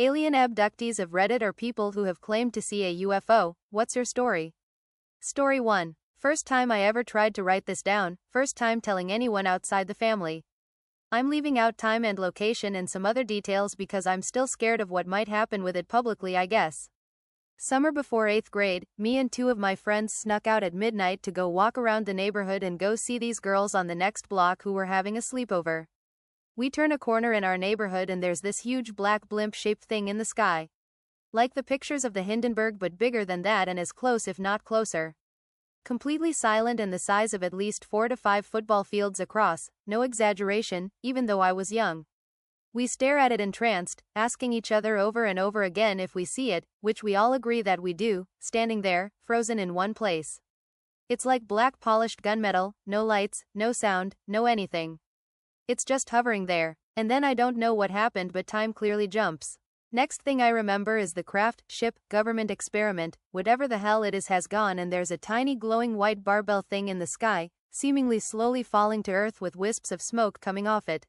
Alien abductees of Reddit are people who have claimed to see a UFO. What's your story? Story 1. First time I ever tried to write this down, first time telling anyone outside the family. I'm leaving out time and location and some other details because I'm still scared of what might happen with it publicly, I guess. Summer before 8th grade, me and two of my friends snuck out at midnight to go walk around the neighborhood and go see these girls on the next block who were having a sleepover. We turn a corner in our neighborhood and there's this huge black blimp-shaped thing in the sky. Like the pictures of the Hindenburg but bigger than that and as close if not closer. Completely silent and the size of at least 4 to 5 football fields across, no exaggeration, even though I was young. We stare at it entranced, asking each other over and over again if we see it, which we all agree that we do, standing there, frozen in one place. It's like black polished gunmetal, no lights, no sound, no anything. It's just hovering there, and then I don't know what happened but time clearly jumps. Next thing I remember is the craft, ship, government experiment, whatever the hell it is has gone and there's a tiny glowing white barbell thing in the sky, seemingly slowly falling to earth with wisps of smoke coming off it.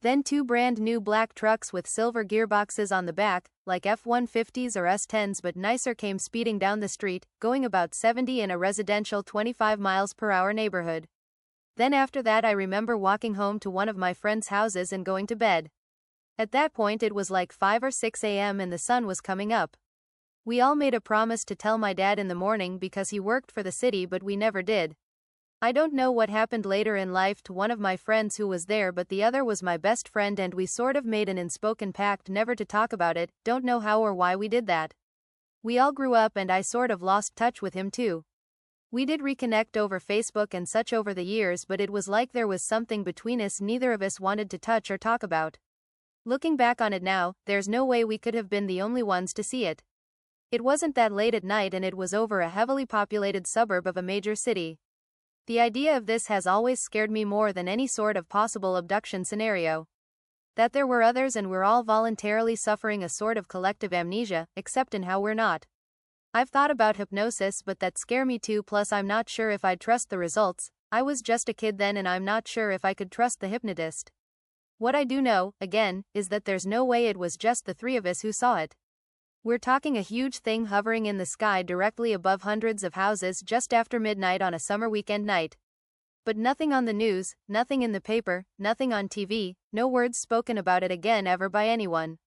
Then two brand new black trucks with silver gearboxes on the back, like F-150s or S-10s but nicer came speeding down the street, going about 70 in a residential 25 miles per hour neighborhood. Then after that I remember walking home to one of my friends' houses and going to bed. At that point it was like 5 or 6 a.m. and the sun was coming up. We all made a promise to tell my dad in the morning because he worked for the city but we never did. I don't know what happened later in life to one of my friends who was there but the other was my best friend and we sort of made an unspoken pact never to talk about it, don't know how or why we did that. We all grew up and I sort of lost touch with him too. We did reconnect over Facebook and such over the years but it was like there was something between us neither of us wanted to touch or talk about. Looking back on it now, there's no way we could have been the only ones to see it. It wasn't that late at night and it was over a heavily populated suburb of a major city. The idea of this has always scared me more than any sort of possible abduction scenario. That there were others and we're all voluntarily suffering a sort of collective amnesia, except in how we're not. I've thought about hypnosis but that scare me too plus I'm not sure if I'd trust the results, I was just a kid then and I'm not sure if I could trust the hypnotist. What I do know, again, is that there's no way it was just the three of us who saw it. We're talking a huge thing hovering in the sky directly above hundreds of houses just after midnight on a summer weekend night. But nothing on the news, nothing in the paper, nothing on TV, no words spoken about it again ever by anyone.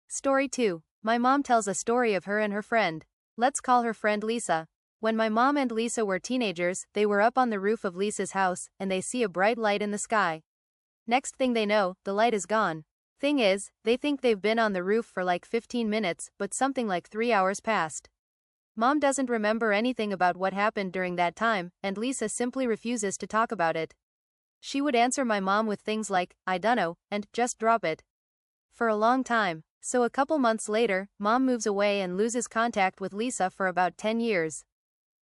Story 2. My mom tells a story of her and her friend. Let's call her friend Lisa. When my mom and Lisa were teenagers, they were up on the roof of Lisa's house, and they see a bright light in the sky. Next thing they know, the light is gone. Thing is, they think they've been on the roof for like 15 minutes, but something like 3 hours passed. Mom doesn't remember anything about what happened during that time, and Lisa simply refuses to talk about it. She would answer my mom with things like, I dunno, and just drop it. For a long time. So a couple months later, Mom moves away and loses contact with Lisa for about 10 years.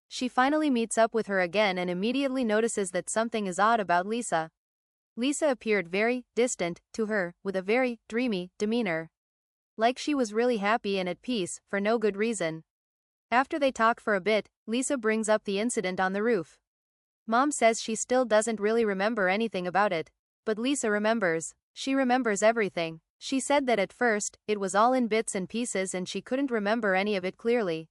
She finally meets up with her again and immediately notices that something is odd about Lisa. Lisa appeared very distant to her, with a very dreamy demeanor. Like she was really happy and at peace, for no good reason. After they talk for a bit, Lisa brings up the incident on the roof. Mom says she still doesn't really remember anything about it. But Lisa remembers. She remembers everything. She said that at first, it was all in bits and pieces and she couldn't remember any of it clearly.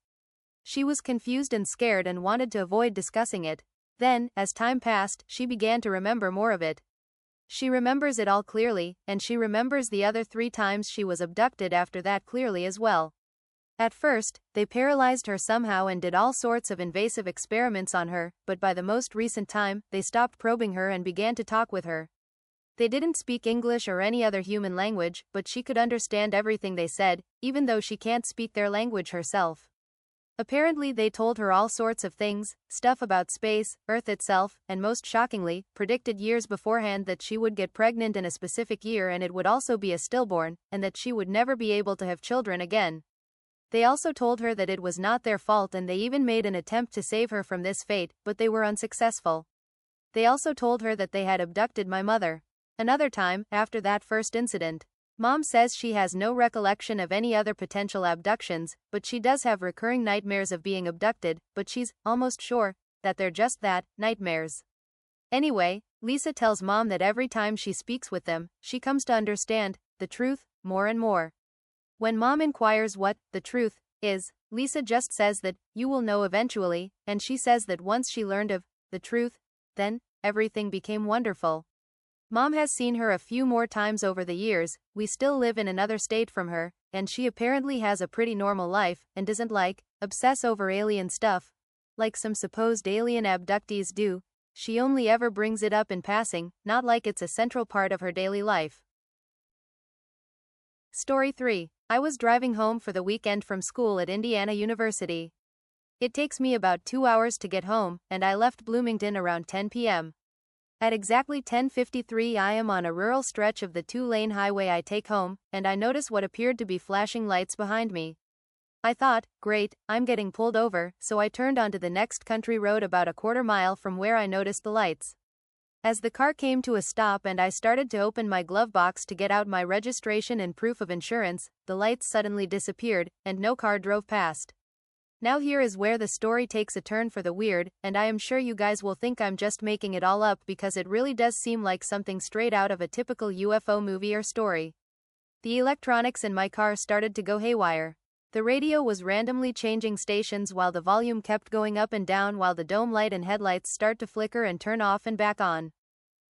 She was confused and scared and wanted to avoid discussing it. Then, as time passed, she began to remember more of it. She remembers it all clearly, and she remembers the other 3 times she was abducted after that clearly as well. At first, they paralyzed her somehow and did all sorts of invasive experiments on her, but by the most recent time, they stopped probing her and began to talk with her. They didn't speak English or any other human language, but she could understand everything they said, even though she can't speak their language herself. Apparently they told her all sorts of things, stuff about space, Earth itself, and most shockingly, predicted years beforehand that she would get pregnant in a specific year and it would also be a stillborn, and that she would never be able to have children again. They also told her that it was not their fault and they even made an attempt to save her from this fate, but they were unsuccessful. They also told her that they had abducted my mother. Another time, after that first incident. Mom says she has no recollection of any other potential abductions, but she does have recurring nightmares of being abducted, but she's almost sure that they're just that, nightmares. Anyway, Lisa tells Mom that every time she speaks with them, she comes to understand the truth, more and more. When Mom inquires what the truth is, Lisa just says that you will know eventually, and she says that once she learned of the truth, then everything became wonderful. Mom has seen her a few more times over the years, we still live in another state from her, and she apparently has a pretty normal life, and doesn't obsess over alien stuff, like some supposed alien abductees do. She only ever brings it up in passing, not like it's a central part of her daily life. Story 3. I was driving home for the weekend from school at Indiana University. It takes me about 2 hours to get home, and I left Bloomington around 10 p.m. At exactly 10:53 I am on a rural stretch of the 2-lane highway I take home, and I notice what appeared to be flashing lights behind me. I thought, great, I'm getting pulled over, so I turned onto the next country road about a quarter mile from where I noticed the lights. As the car came to a stop and I started to open my glove box to get out my registration and proof of insurance, the lights suddenly disappeared, and no car drove past. Now here is where the story takes a turn for the weird, and I am sure you guys will think I'm just making it all up because it really does seem like something straight out of a typical UFO movie or story. The electronics in my car started to go haywire. The radio was randomly changing stations while the volume kept going up and down while the dome light and headlights start to flicker and turn off and back on.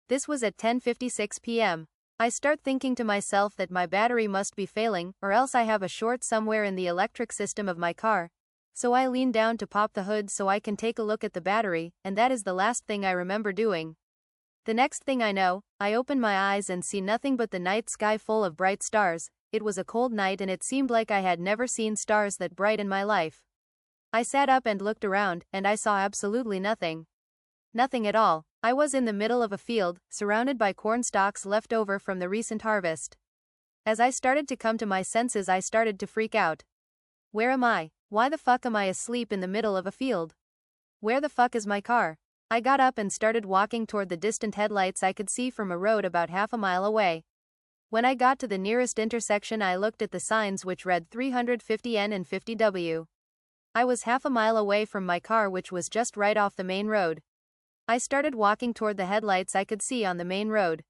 This was at 10:56 p.m. I start thinking to myself that my battery must be failing, or else I have a short somewhere in the electric system of my car. So I lean down to pop the hood so I can take a look at the battery, and that is the last thing I remember doing. The next thing I know, I open my eyes and see nothing but the night sky full of bright stars. It was a cold night and it seemed like I had never seen stars that bright in my life. I sat up and looked around, and I saw absolutely nothing. Nothing at all. I was in the middle of a field, surrounded by corn stalks left over from the recent harvest. As I started to come to my senses, I started to freak out. Where am I? Why the fuck am I asleep in the middle of a field? Where the fuck is my car? I got up and started walking toward the distant headlights I could see from a road about half a mile away. When I got to the nearest intersection, I looked at the signs which read 350N and 50W. I was half a mile away from my car, which was just right off the main road. I started walking toward the headlights I could see on the main road.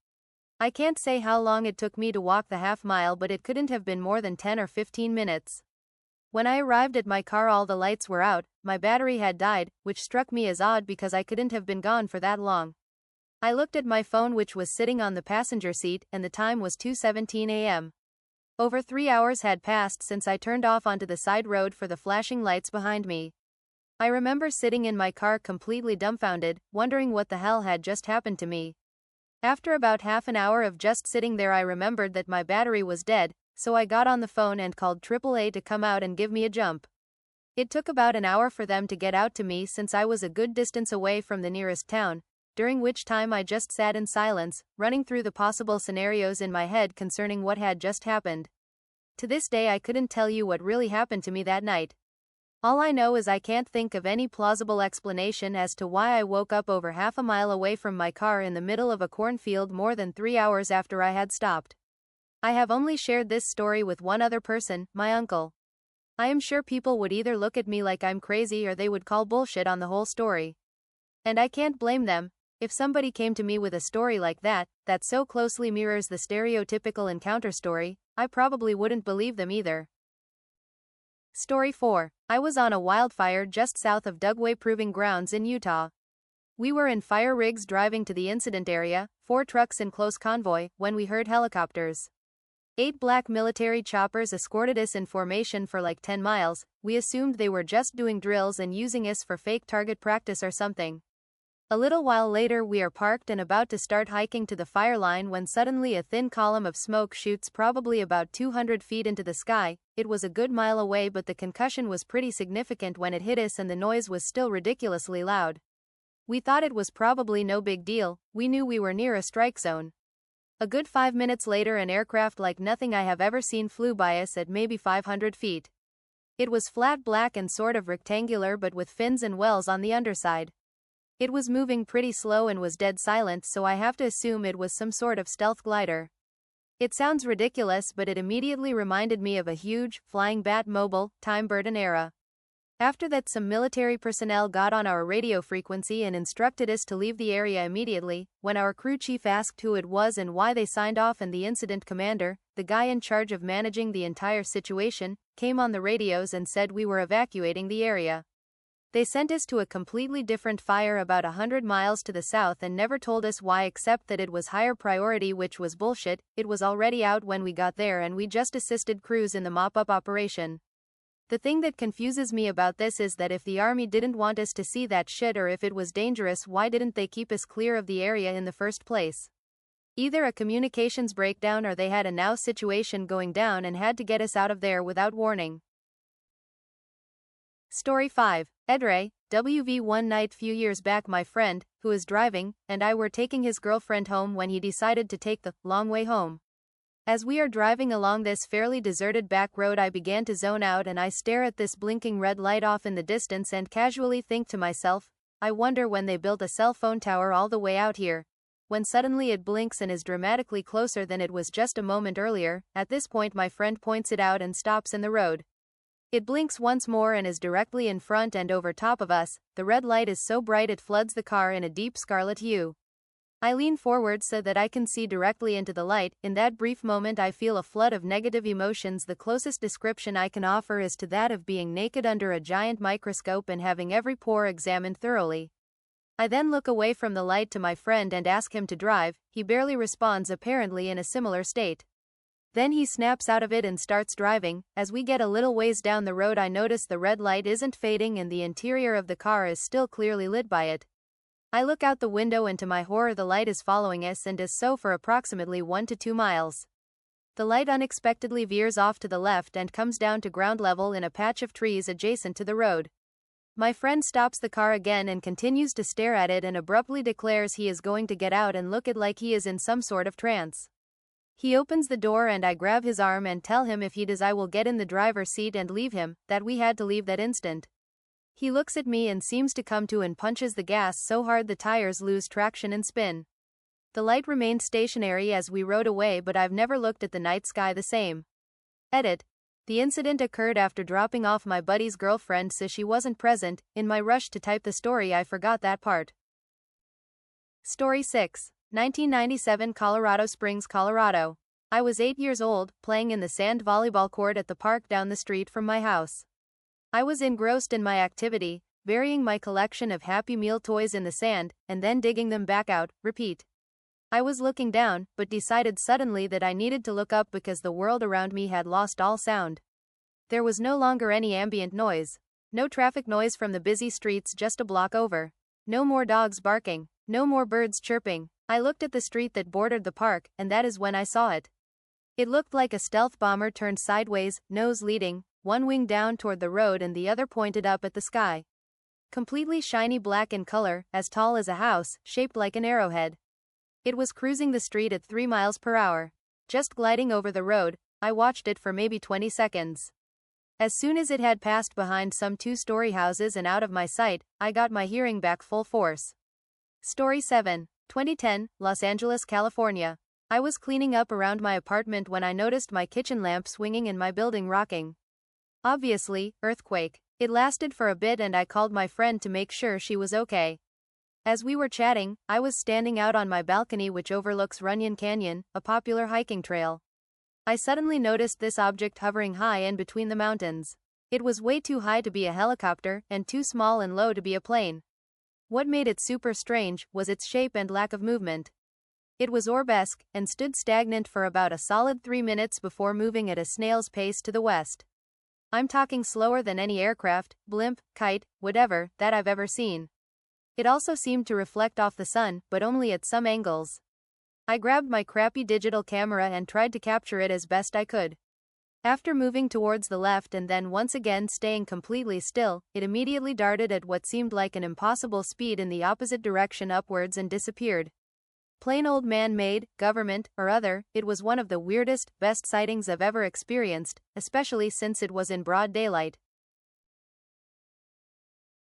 I can't say how long it took me to walk the half mile, but it couldn't have been more than 10 or 15 minutes. When I arrived at my car, all the lights were out, my battery had died, which struck me as odd because I couldn't have been gone for that long. I looked at my phone, which was sitting on the passenger seat, and the time was 2:17 a.m. Over 3 hours had passed since I turned off onto the side road for the flashing lights behind me. I remember sitting in my car completely dumbfounded, wondering what the hell had just happened to me. After about half an hour of just sitting there, I remembered that my battery was dead, so I got on the phone and called AAA to come out and give me a jump. It took about an hour for them to get out to me since I was a good distance away from the nearest town, during which time I just sat in silence, running through the possible scenarios in my head concerning what had just happened. To this day I couldn't tell you what really happened to me that night. All I know is I can't think of any plausible explanation as to why I woke up over half a mile away from my car in the middle of a cornfield more than 3 hours after I had stopped. I have only shared this story with one other person, my uncle. I am sure people would either look at me like I'm crazy or they would call bullshit on the whole story. And I can't blame them. If somebody came to me with a story like that so closely mirrors the stereotypical encounter story, I probably wouldn't believe them either. Story 4. I was on a wildfire just south of Dugway Proving Grounds in Utah. We were in fire rigs driving to the incident area, 4 trucks in close convoy, when we heard helicopters. 8 black military choppers escorted us in formation for like 10 miles, we assumed they were just doing drills and using us for fake target practice or something. A little while later we are parked and about to start hiking to the fire line when suddenly a thin column of smoke shoots probably about 200 feet into the sky. It was a good mile away, but the concussion was pretty significant when it hit us and the noise was still ridiculously loud. We thought it was probably no big deal, we knew we were near a strike zone. A good 5 minutes later an aircraft like nothing I have ever seen flew by us at maybe 500 feet. It was flat black and sort of rectangular but with fins and wells on the underside. It was moving pretty slow and was dead silent, so I have to assume it was some sort of stealth glider. It sounds ridiculous, but it immediately reminded me of a huge, flying Batmobile, Time Burton era. After that, some military personnel got on our radio frequency and instructed us to leave the area immediately. When our crew chief asked who it was and why they signed off and the incident commander, the guy in charge of managing the entire situation, came on the radios and said we were evacuating the area. They sent us to a completely different fire about 100 miles to the south and never told us why except that it was higher priority, which was bullshit. It was already out when we got there and we just assisted crews in the mop-up operation. The thing that confuses me about this is that if the army didn't want us to see that shit or if it was dangerous, why didn't they keep us clear of the area in the first place? Either a communications breakdown or they had a now situation going down and had to get us out of there without warning. Story 5. Edray, WV. One night few years back, my friend, who is driving, and I were taking his girlfriend home when he decided to take the long way home. As we are driving along this fairly deserted back road, I began to zone out and I stare at this blinking red light off in the distance and casually think to myself, I wonder when they built a cell phone tower all the way out here. When suddenly it blinks and is dramatically closer than it was just a moment earlier. At this point my friend points it out and stops in the road. It blinks once more and is directly in front and over top of us. The red light is so bright it floods the car in a deep scarlet hue. I lean forward so that I can see directly into the light. In that brief moment I feel a flood of negative emotions. The closest description I can offer is to that of being naked under a giant microscope and having every pore examined thoroughly. I then look away from the light to my friend and ask him to drive. He barely responds, apparently in a similar state. Then he snaps out of it and starts driving. As we get a little ways down the road I notice the red light isn't fading and the interior of the car is still clearly lit by it. I look out the window and to my horror the light is following us and is so for approximately 1 to 2 miles. The light unexpectedly veers off to the left and comes down to ground level in a patch of trees adjacent to the road. My friend stops the car again and continues to stare at it and abruptly declares he is going to get out and look it like he is in some sort of trance. He opens the door and I grab his arm and tell him if he does I will get in the driver's seat and leave him, that we had to leave that instant. He looks at me and seems to come to and punches the gas so hard the tires lose traction and spin. The light remained stationary as we rode away, but I've never looked at the night sky the same. Edit. The incident occurred after dropping off my buddy's girlfriend, so she wasn't present. In my rush to type the story I forgot that part. Story 6. 1997, Colorado Springs, Colorado. I was 8 years old, playing in the sand volleyball court at the park down the street from my house. I was engrossed in my activity, burying my collection of Happy Meal toys in the sand, and then digging them back out. Repeat. I was looking down, but decided suddenly that I needed to look up because the world around me had lost all sound. There was no longer any ambient noise. No traffic noise from the busy streets just a block over. No more dogs barking. No more birds chirping. I looked at the street that bordered the park, and that is when I saw it. It looked like a stealth bomber turned sideways, nose leading, one wing down toward the road and the other pointed up at the sky. Completely shiny black in color, as tall as a house, shaped like an arrowhead. It was cruising the street at 3 miles per hour. Just gliding over the road. I watched it for maybe 20 seconds. As soon as it had passed behind some 2-story houses and out of my sight, I got my hearing back full force. Story 7. 2010, Los Angeles, California. I was cleaning up around my apartment when I noticed my kitchen lamp swinging and my building rocking. Obviously, earthquake. It lasted for a bit and I called my friend to make sure she was okay. As we were chatting, I was standing out on my balcony which overlooks Runyon Canyon, a popular hiking trail. I suddenly noticed this object hovering high in between the mountains. It was way too high to be a helicopter and too small and low to be a plane. What made it super strange was its shape and lack of movement. It was orbesque and stood stagnant for about a solid 3 minutes before moving at a snail's pace to the west. I'm talking slower than any aircraft, blimp, kite, whatever, that I've ever seen. It also seemed to reflect off the sun, but only at some angles. I grabbed my crappy digital camera and tried to capture it as best I could. After moving towards the left and then once again staying completely still, it immediately darted at what seemed like an impossible speed in the opposite direction upwards and disappeared. Plain old man-made, government, or other, it was one of the weirdest, best sightings I've ever experienced, especially since it was in broad daylight.